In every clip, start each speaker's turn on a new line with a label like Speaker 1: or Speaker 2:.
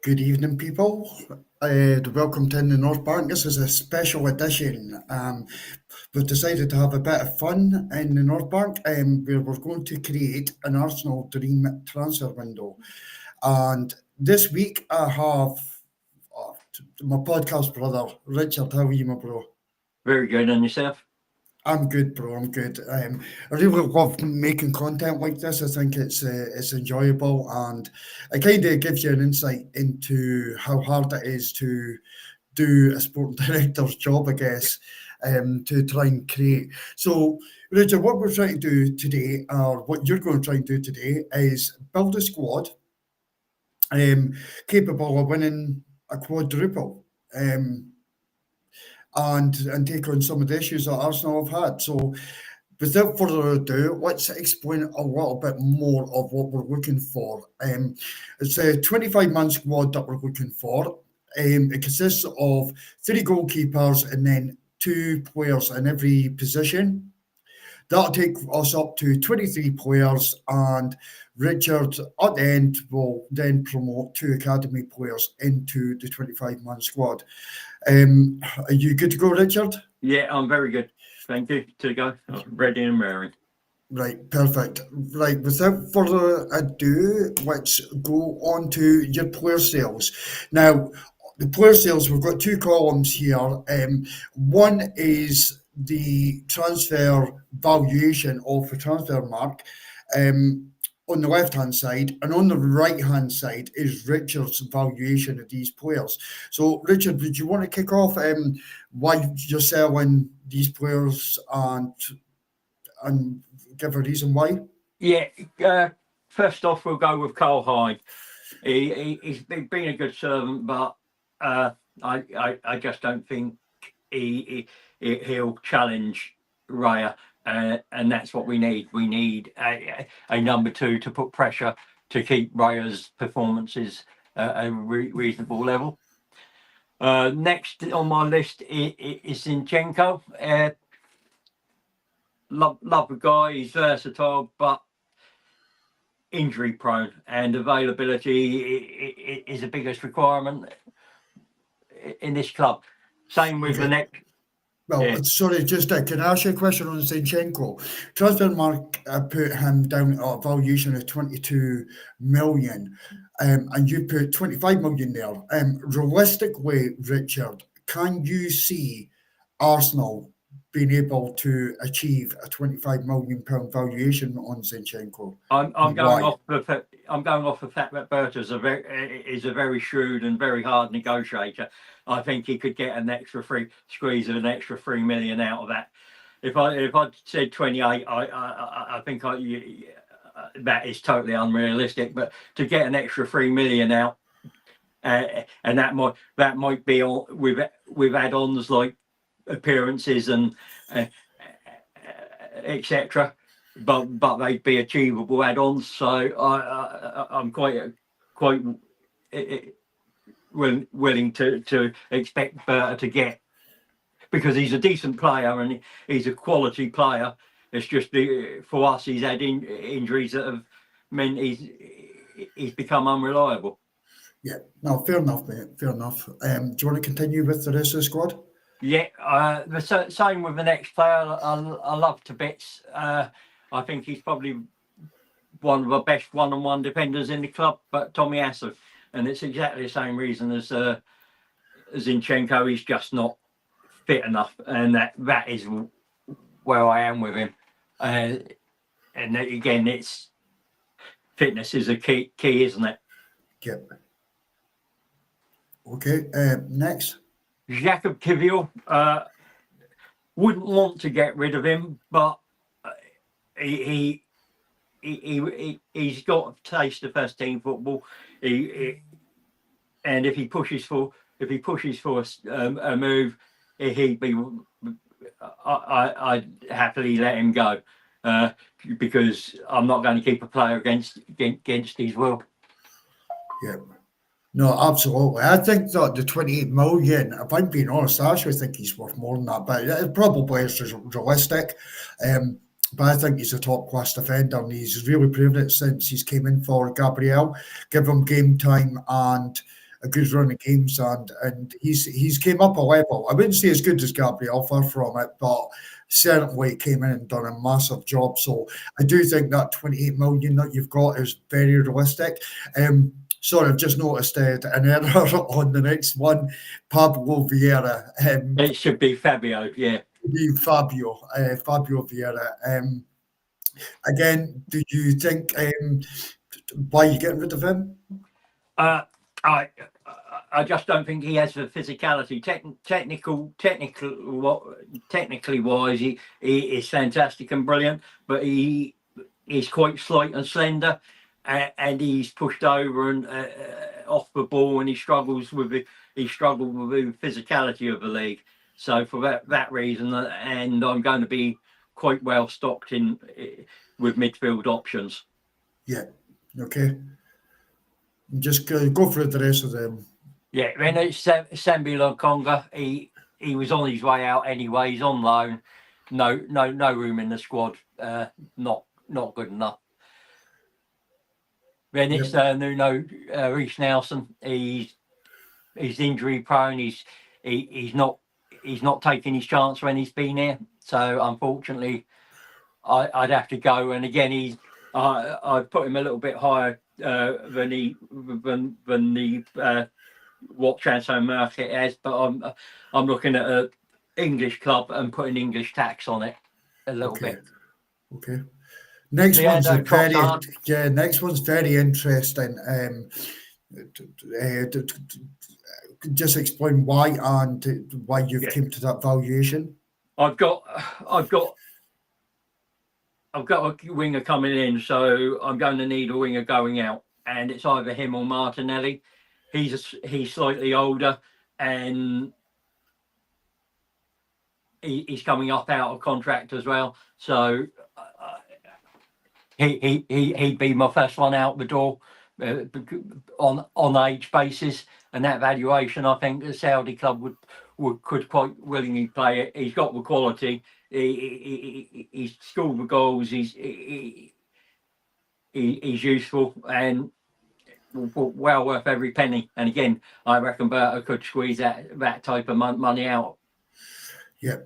Speaker 1: Good evening, people. Welcome to In the North Bank. This is a special edition. We've decided to have a bit of fun in the North Bank, where we're going to create an Arsenal dream transfer window. And this week I have my podcast brother, Richard. How are you, my bro?
Speaker 2: Very good. And yourself?
Speaker 1: I'm good, bro. I'm good. I really love making content like this. I think it's enjoyable, and it kind of gives you an insight into how hard it is to do a sporting director's job, I guess, to try and create. So, Richard, what we're trying to do today, or what you're going to try and do today, is build a squad capable of winning a quadruple. And take on some of the issues that Arsenal have had. So, without further ado, let's explain a little bit more of what we're looking for. It's a 25-man squad that we're looking for. It consists of 3 goalkeepers and then 2 players in every position. That'll take us up to 23 players, and Richard at the end will then promote 2 academy players into the 25-man squad. Are you good to go, Richard?
Speaker 2: Yeah, I'm very good. Thank you. To go. I'm ready and raring.
Speaker 1: Right, perfect. Right, without further ado, let's go on to your player sales. Now, the player sales, we've got 2 columns here. One is the transfer valuation of the transfer mark on the left-hand side, and on the right-hand side is Richard's valuation of these players. So, Richard, would you want to kick off why you're selling these players and give a reason why?
Speaker 2: Yeah. First off, we'll go with Carl Hyde. He's been a good servant, but I just don't think he'll challenge Raya, and that's what we need. We need a number 2 to put pressure to keep Raya's performances at a reasonable level. Next on my list is Zinchenko. Love the guy. He's versatile, but injury prone, and availability is the biggest requirement in this club. Same with the next.
Speaker 1: Well, sorry, just can I ask you a question on Zinchenko? Transfermarkt put him down at a valuation of 22 million, and you put 25 million there. Realistically, Richard, can you see Arsenal being able to achieve a 25 million pound valuation on Zinchenko?
Speaker 2: I'm going off the fact that Berta is a very shrewd and very hard negotiator. I think he could get an extra squeeze of an extra 3 million out of that. If I said 28, I think that is totally unrealistic. But to get an extra 3 million out, and that might be with add-ons like appearances and etc. But they'd be achievable add-ons. So I'm quite willing to expect Berta to get, because he's a decent player and he's a quality player. It's just for us, he's had injuries that have meant he's become unreliable.
Speaker 1: Yeah, no, fair enough, mate. Fair enough. Do you want to continue with the rest of the squad?
Speaker 2: Yeah, the same with the next player. I love to bits. I think he's probably one of the best one-on-one defenders in the club, but Tommy Asu. And it's exactly the same reason as Zinchenko. He's just not fit enough, and that is where I am with him. And again, it's fitness is a key, isn't it?
Speaker 1: Yep. Okay. Next.
Speaker 2: Jacob Kivior, wouldn't want to get rid of him, but he's got a taste of first team football. And if he pushes for a move, he'd be. I'd happily let him go, because I'm not going to keep a player against his will.
Speaker 1: Yeah. No, absolutely. I think that the 28 million, if I'm being honest, I actually think he's worth more than that, but it probably is realistic. But I think he's a top-class defender, and he's really proven it since he's came in for Gabriel. Give him game time, and a good run of games, and he's came up a level. I wouldn't say as good as Gabriel, far from it, but certainly came in and done a massive job. So I do think that 28 million that you've got is very realistic. Sorry, I've just noticed an error on the next one. Pablo Vieira.
Speaker 2: It should be Fabio, yeah.
Speaker 1: Fabio Vieira. Again, do you think why are you getting rid of him?
Speaker 2: Uh, I just don't think he has the physicality. Technically wise, he is fantastic and brilliant, but he is quite slight and slender, and he's pushed over and off the ball, and he struggled with the physicality of the league. So for that reason, and I'm going to be quite well stocked in with midfield options.
Speaker 1: Yeah. Okay. Just go through the rest of them.
Speaker 2: Yeah, then it's Sambi Lokonga. He was on his way out anyway. He's on loan. No room in the squad. Not good enough. Then it's Nuno Reece Nelson. He's injury prone. He's not taking his chance when he's been here. So unfortunately, I'd have to go. And again, I've put him a little bit higher than the what transfer market has, but I'm looking at an English club and putting English tax on it a little bit.
Speaker 1: Okay. Next one's very interesting. Just explain why and why you've came to that valuation.
Speaker 2: I've got a winger coming in, so I'm going to need a winger going out, and it's either him or Martinelli. He's slightly older, and he's coming up out of contract as well. So he'd be my first one out the door on age basis, and that valuation, I think the Saudi club could quite willingly play it. He's got the quality. He's scored the goals. He's useful and well worth every penny. And again, I reckon Berta could squeeze that type of money out.
Speaker 1: Yeah.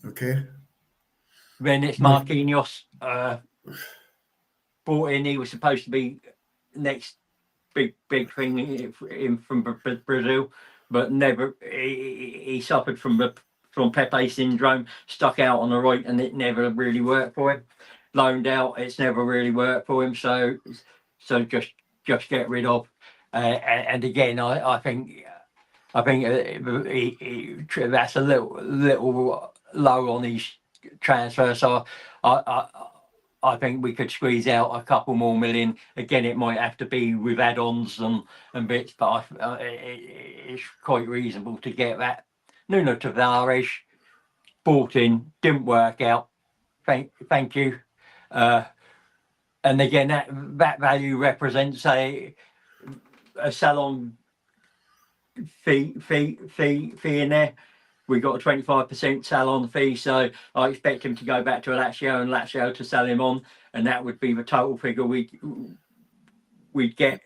Speaker 1: Okay.
Speaker 2: Then it's Marquinhos. Brought in, he was supposed to be next big thing from Brazil, but never. He suffered from Pepe syndrome, stuck out on the right, and it never really worked for him. Loaned out, it's never really worked for him. So just get rid of. And again, I think that's a little low on his transfer. So I think we could squeeze out a couple more million. Again, it might have to be with add-ons and bits, but it's quite reasonable to get that. Nuno Tavares bought in, didn't work out. Thank you. And again, that value represents a salon fee in there. We got a 25% salon fee, so I expect him to go back to Lazio and Lazio to sell him on, and that would be the total figure we'd get.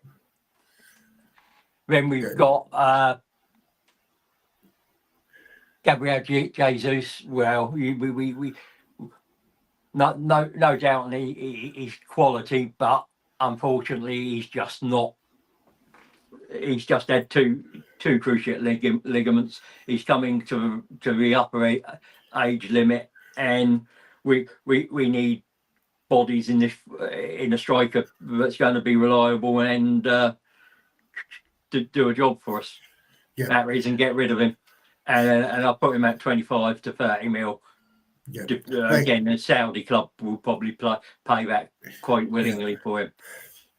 Speaker 2: Then we've got Gabriel Jesus. Well, we no doubt he's quality, but unfortunately he's just not. He's just had two cruciate ligaments. He's coming to the upper age limit, and we need bodies in a striker that's going to be reliable and to do a job for us.
Speaker 1: Yeah.
Speaker 2: That reason, get rid of him, and I'll put him at 25 to 30 mil.
Speaker 1: Yeah.
Speaker 2: Again, the Saudi club will probably pay that quite willingly for him.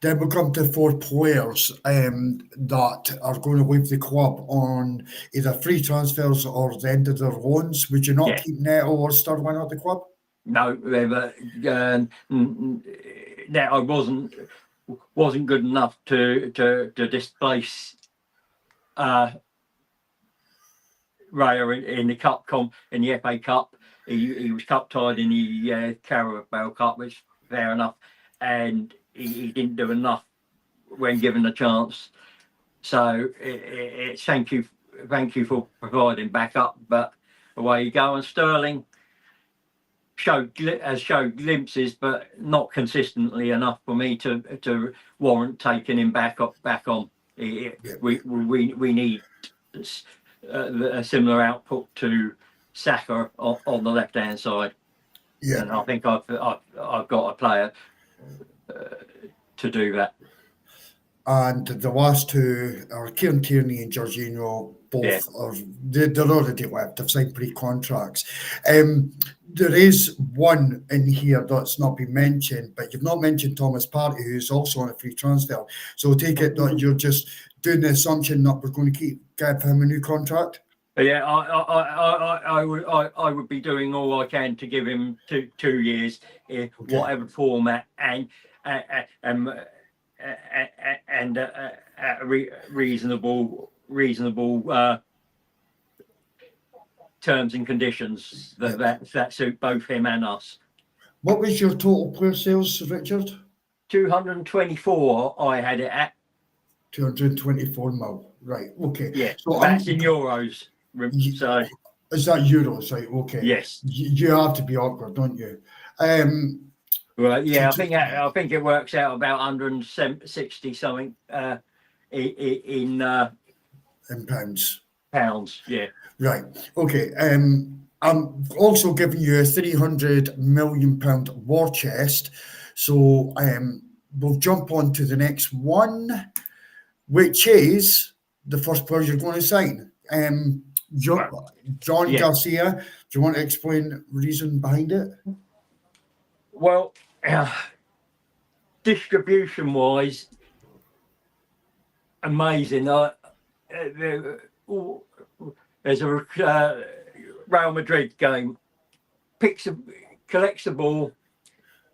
Speaker 1: Then we'll come to 4 players that are going to leave the club on either free transfers or the end of their loans. Would you not keep Neto or Sterling at the club?
Speaker 2: No, Neto wasn't good enough to displace Raya in the cup in the FA Cup. He was cup tied in the Carabao Cup, which is fair enough, and he didn't do enough when given a chance. So it's thank you for providing backup. But away you go. And Sterling has showed glimpses, but not consistently enough for me to warrant taking him back on. We need a similar output to Saka on the left hand side, and I think I've got a player to do that.
Speaker 1: And the last two are Kieran Tierney and Jorginho. Both are they're already left. They've signed pre-contracts. There is one in here that's not been mentioned, but you've not mentioned Thomas Partey, who's also on a free transfer. So take it that you're just doing the assumption that we're going to give him a new contract.
Speaker 2: Yeah, I would be doing all I can to give him 2 years, whatever format, and reasonable terms and conditions that suit both him and us.
Speaker 1: What was your total player sales, Richard?
Speaker 2: 224 I had it at.
Speaker 1: 224 mil. Right, okay.
Speaker 2: Yeah, so that's in euros. So
Speaker 1: is that euros? Right, okay.
Speaker 2: Yes.
Speaker 1: You have to be awkward, don't you?
Speaker 2: Well, yeah, I think it works out about 160 something in
Speaker 1: pounds.
Speaker 2: Pounds, yeah.
Speaker 1: Right. Okay. I'm also giving you a £300 million war chest. So we'll jump on to the next one, which is the first player you're going to sign. John Garcia. Do you want to explain the reason behind it?
Speaker 2: Well, distribution-wise, amazing. There's a Real Madrid game. Collects the ball.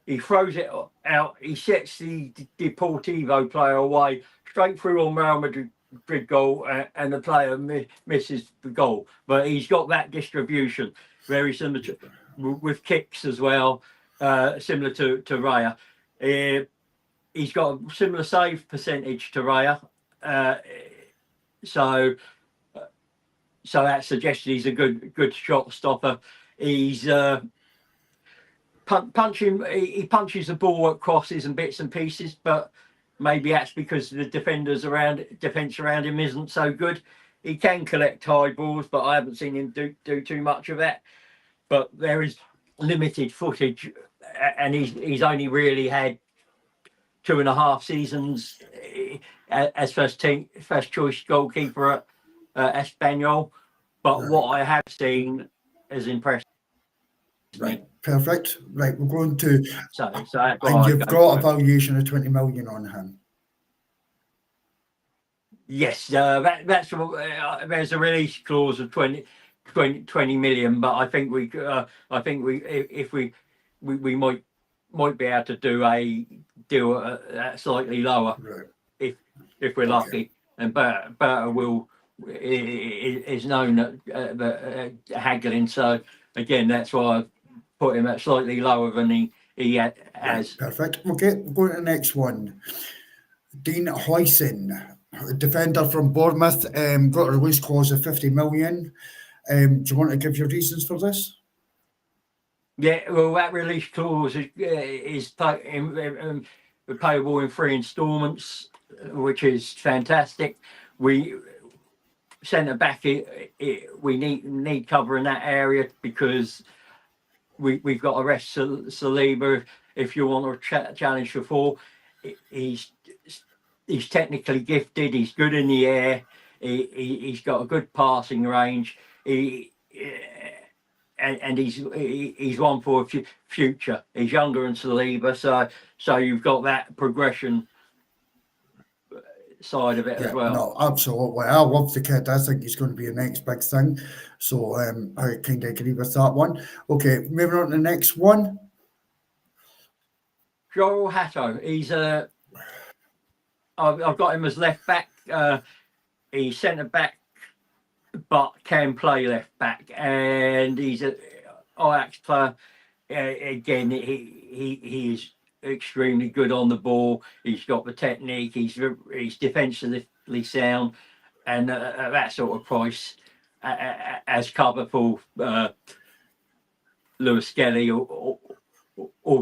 Speaker 2: He throws it out. He sets the Deportivo player away straight through on Real Madrid goal, and the player misses the goal. But he's got that distribution, very similar with kicks as well. Similar to Raya. He's got a similar save percentage to Raya. So that suggests he's a good shot stopper. He's punching. He punches the ball at crosses and bits and pieces, but maybe that's because the defense around him isn't so good. He can collect high balls, but I haven't seen him do too much of that. But there is limited footage, and he's only really had 2.5 seasons as first choice goalkeeper at Espanyol. But what I have seen has impressed
Speaker 1: me. Perfect. Right, we're going to.
Speaker 2: So
Speaker 1: and you've got a valuation of 20 million on him.
Speaker 2: Yes, that's there's a release clause of 20 million, but I think we might be able to do a deal slightly lower, right, if we're lucky. And Berta is known at haggling, so again that's why I put him at slightly lower than he has.
Speaker 1: Right, perfect. Okay, we'll go to the next one. Dean Huijsen, defender from Bournemouth, got a release clause of 50 million. Do you want to give your reasons for this?
Speaker 2: Yeah, well, that release clause is payable in 3 instalments, which is fantastic. We centre back, we need cover in that area because we've got to rest Saliba if you want to challenge for 4. He's technically gifted. He's good in the air. He's got a good passing range. And he's one for a future. He's younger than Saliba, so you've got that progression side of it as well.
Speaker 1: No, absolutely. I love the kid. I think he's going to be the next big thing. So I kind of agree with that one. Okay, moving on to the next one.
Speaker 2: Joel Hatto. He's I've got him as left back. He's centre back, but can play left back, and he's an Ajax player. Again, he is extremely good on the ball. He's got the technique. He's defensively technically sound, and at that sort of price, as cover for Lewis Skelly or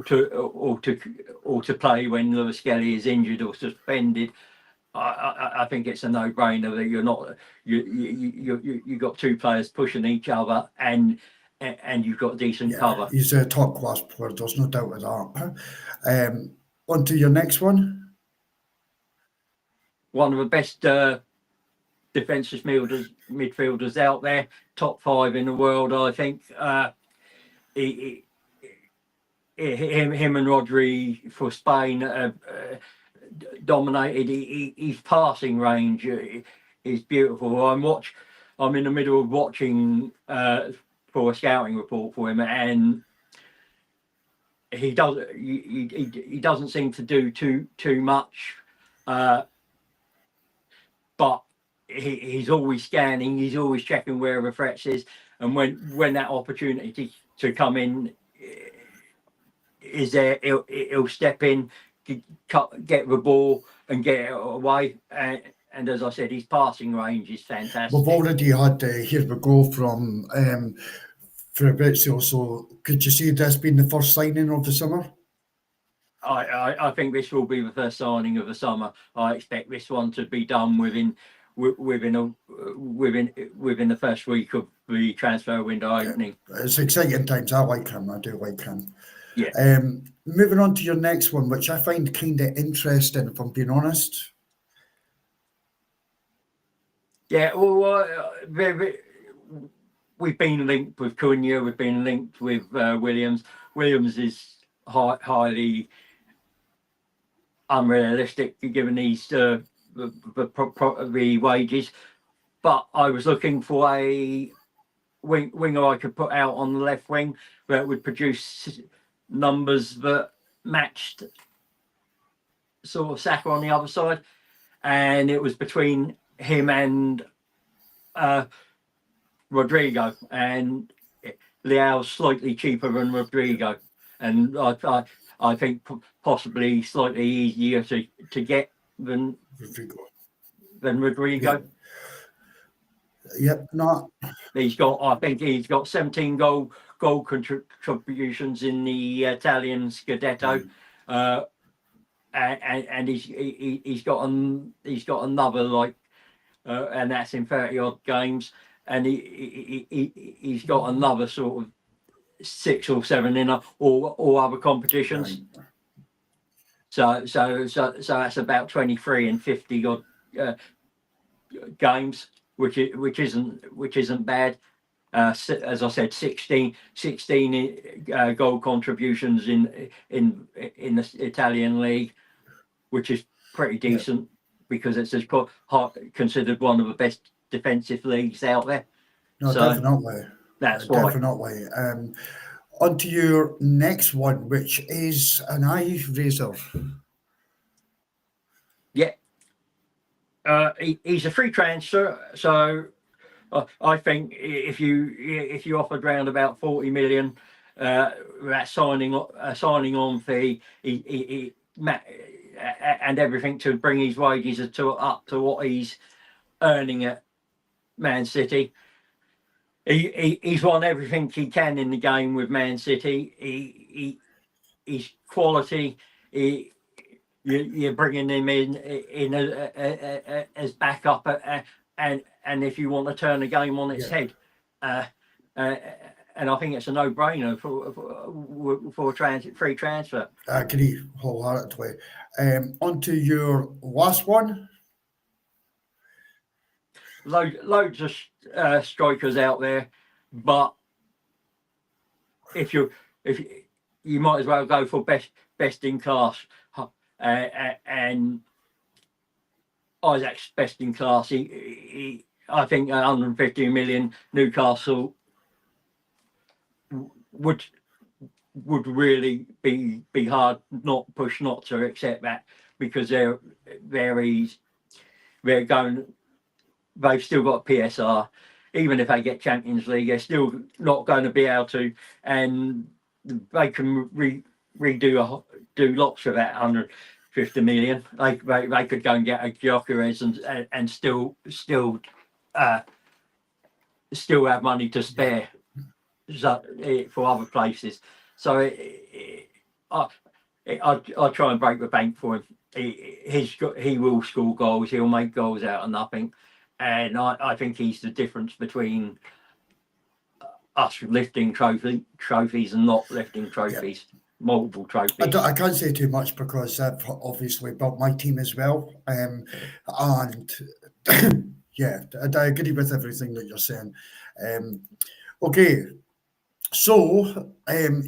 Speaker 2: to play when Lewis Skelly is injured or suspended. I think it's a no-brainer that you got two players pushing each other, and you've got decent cover.
Speaker 1: He's a top class player. There's no doubt of that. On to your next one.
Speaker 2: One of the best defensive midfielders out there, top 5 in the world, I think. Him and Rodri for Spain dominated. His passing range is beautiful. I'm in the middle of watching for a scouting report for him, and he doesn't seem to do too much, but he's always scanning. He's always checking where the threats is, and when that opportunity to come in is there, he'll step in, get the ball and get it away. And as I said, his passing range is fantastic.
Speaker 1: We've already had Here We Go from Fabrizio, so could you see this being the first signing of the summer?
Speaker 2: I think this will be the first signing of the summer. I expect this one to be done within the first week of the transfer window opening.
Speaker 1: It's exciting times. I like him. I do like him.
Speaker 2: Yeah.
Speaker 1: Moving on to your next one, which I find kind of interesting, if I'm being honest.
Speaker 2: Yeah, well, we've been linked with Cunha. We've been linked with Williams. Williams is highly unrealistic given these the wages. But I was looking for a winger I could put out on the left wing that would produce numbers that matched sort of Saka on the other side, and it was between him and Rodrigo, and Leao's slightly cheaper than Rodrigo, and I think possibly slightly easier to get than Rodrigo.
Speaker 1: Yep, not.
Speaker 2: I think he's got 17 goal contributions in the Italian Scudetto, and he's got another like, and that's in 30 odd games, and he's got another sort of 6 or 7 in all other competitions. So that's about 23 and 50 odd games, which isn't bad. As I said, 16 goal contributions in the Italian league, which is pretty decent because it's considered one of the best defensive leagues out there.
Speaker 1: No, so definitely.
Speaker 2: That's why.
Speaker 1: Definitely. On to your next one, which is an eye raiser.
Speaker 2: Yeah. He's a free transfer, so I think if you offered around about 40 million, that signing on fee, and everything to bring his wages up to what he's earning at Man City. He's won everything he can in the game with Man City. He's quality. You're bringing him in as backup, and if you want to turn the game on its head, and I think it's a no-brainer for a free transfer.
Speaker 1: I agree wholeheartedly. On to your last one.
Speaker 2: Loads of strikers out there, but if you might as well go for best in class, and Isaac's best in class. I think 150 million Newcastle would really be hard not to accept that, because they've still got PSR. Even if they get Champions League, they're still not going to be able to, and they can do lots of that 150 50 million. They could go and get a Gyökeres and still have money to spare for other places. So I try and break the bank for him. He will score goals. He'll make goals out of nothing, and I think he's the difference between us lifting trophies and not lifting trophies. Multiple trophies.
Speaker 1: I can't say too much because I've obviously built my team as well, and yeah, I agree with everything that you're saying. Okay, so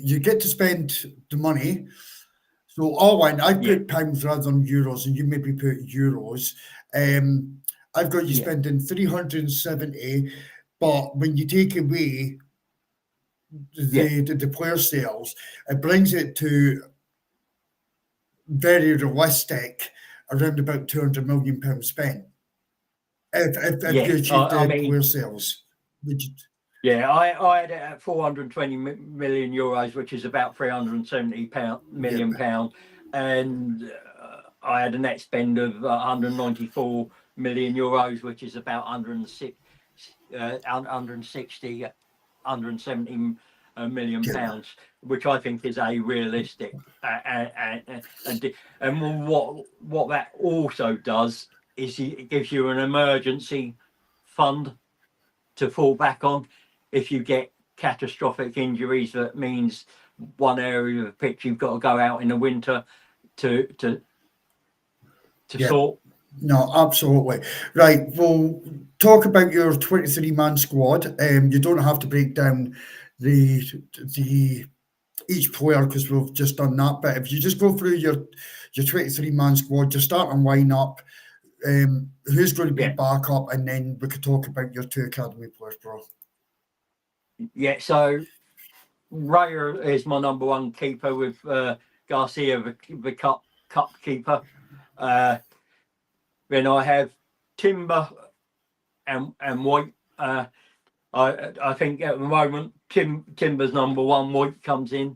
Speaker 1: you get to spend the money. So all in, I put pounds rather than euros, and you maybe put euros. I've got you spending 370, but when you take away the player sales, it brings it to very realistic, around about £200 million spent. If you achieve the player sales, would you?
Speaker 2: Yeah, I had it at 420 million euros, which is about 370 million pounds, and I had a net spend of 194 million euros, which is about 170 million pounds, which I think is a realistic. And what that also does is it gives you an emergency fund to fall back on if you get catastrophic injuries. That means one area of the pitch you've got to go out in the winter to sort.
Speaker 1: No, absolutely. Right, we'll talk about your 23-man squad. You don't have to break down the each player because we've just done that. But if you just go through your 23-man squad, your starting lineup, who's going to be back up, and then we could talk about your 2 academy players, bro.
Speaker 2: Yeah, so Raya is my number 1 keeper with Garcia, the cup keeper. Then I have Timber and White. I think at the moment Timber's number 1, White comes in.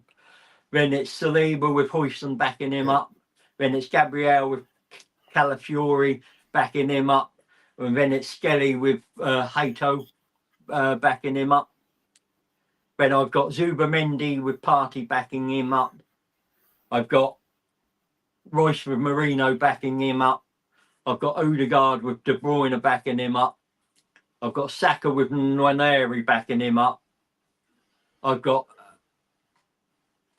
Speaker 2: Then it's Saliba with Huijsen backing him up. Then it's Gabriel with Calafiori backing him up. And then it's Skelly with Hato backing him up. Then I've got Zubamendi with Partey backing him up. I've got Royce with Marino backing him up. I've got Odegaard with De Bruyne backing him up. I've got Saka with Nwaneri backing him up. I've got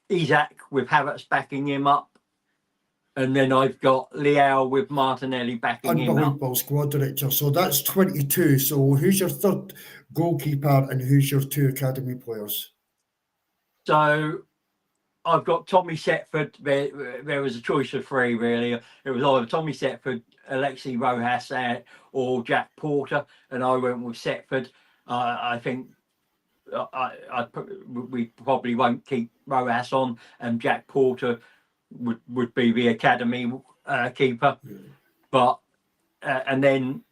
Speaker 2: Isak with Havertz backing him up. And then I've got Leao with Martinelli backing him up.
Speaker 1: Unbelievable squad director. So that's 22. So who's your 3rd goalkeeper and who's your 2 academy players?
Speaker 2: So I've got Tommy Setford. There was a choice of 3, really. It was either Tommy Setford, Alexi Rojas, or Jack Porter, and I went with Setford. I think we probably won't keep Rojas on, and Jack Porter would be the academy keeper. But and then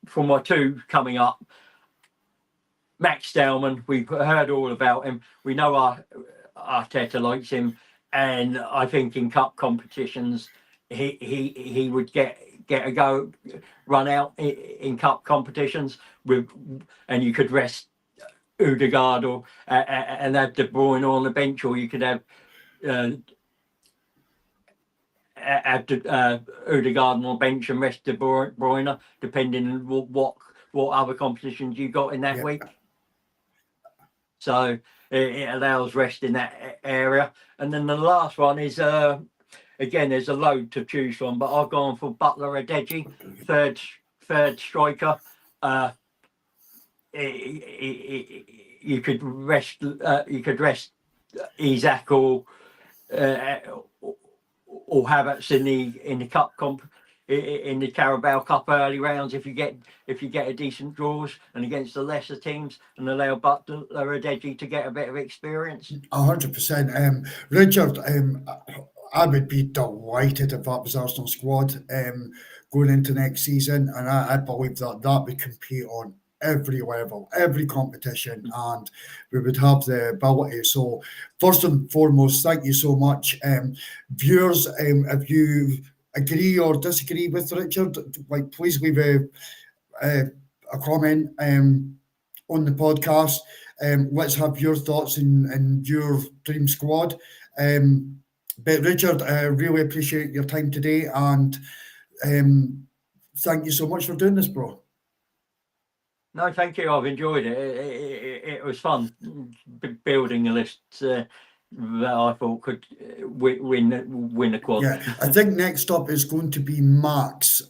Speaker 2: for my 2 coming up, Max Stallman. We've heard all about him. We know Arteta likes him, and I think in cup competitions he would get a go, run out in cup competitions and you could rest Odegaard and have De Bruyne on the bench, or you could have Odegaard on the bench and rest De Bruyne, depending on what other competitions you got in that week. So it allows rest in that area. And then the last one is, again, there's a load to choose from, but I've gone for Butler Adeji, third striker. You could rest Isak or Havertz in the cup in the Carabao Cup early rounds if you get a decent draws, and against the lesser teams, and allow Butler Adeji to get a bit of experience.
Speaker 1: 100%. Richard, I would be delighted if that was Arsenal squad going into next season, and I believe that would compete on every level, every competition, and we would have the ability. So, first and foremost, thank you so much. Viewers, if you agree or disagree with Richard, like please leave a comment on the podcast. Let's have your thoughts and your dream squad. But Richard, I really appreciate your time today, and thank you so much for doing this, bro.
Speaker 2: No, thank you. I've enjoyed it. It was fun building a list that I thought could win the quad.
Speaker 1: Yeah, I think next up is going to be Max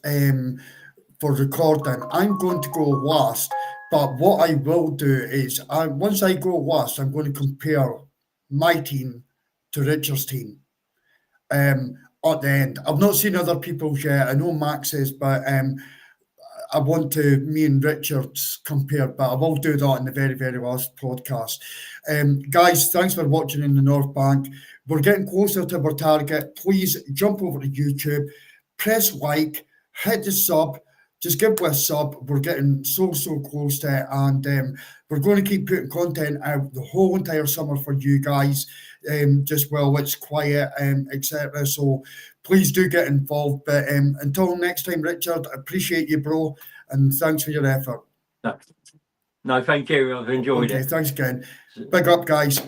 Speaker 1: for recording. I'm going to go last, but what I will do is, once I go last, I'm going to compare my team to Richard's team at the end. I've not seen other people's yet. I know Max's, but I want to, me and Richard's compare, but I will do that in the very, very last podcast. Guys, thanks for watching in the North Bank. We're getting closer to our target. Please jump over to YouTube, press like, hit the sub, just give us a sub. We're getting so close to it, and we're going to keep putting content out the whole entire summer for you guys, just while it's quiet, etc. So please do get involved. But until next time, Richard, I appreciate you, bro, and thanks for your effort.
Speaker 2: No, thank you. I've enjoyed
Speaker 1: Okay,
Speaker 2: it.
Speaker 1: thanks again. Big up, guys.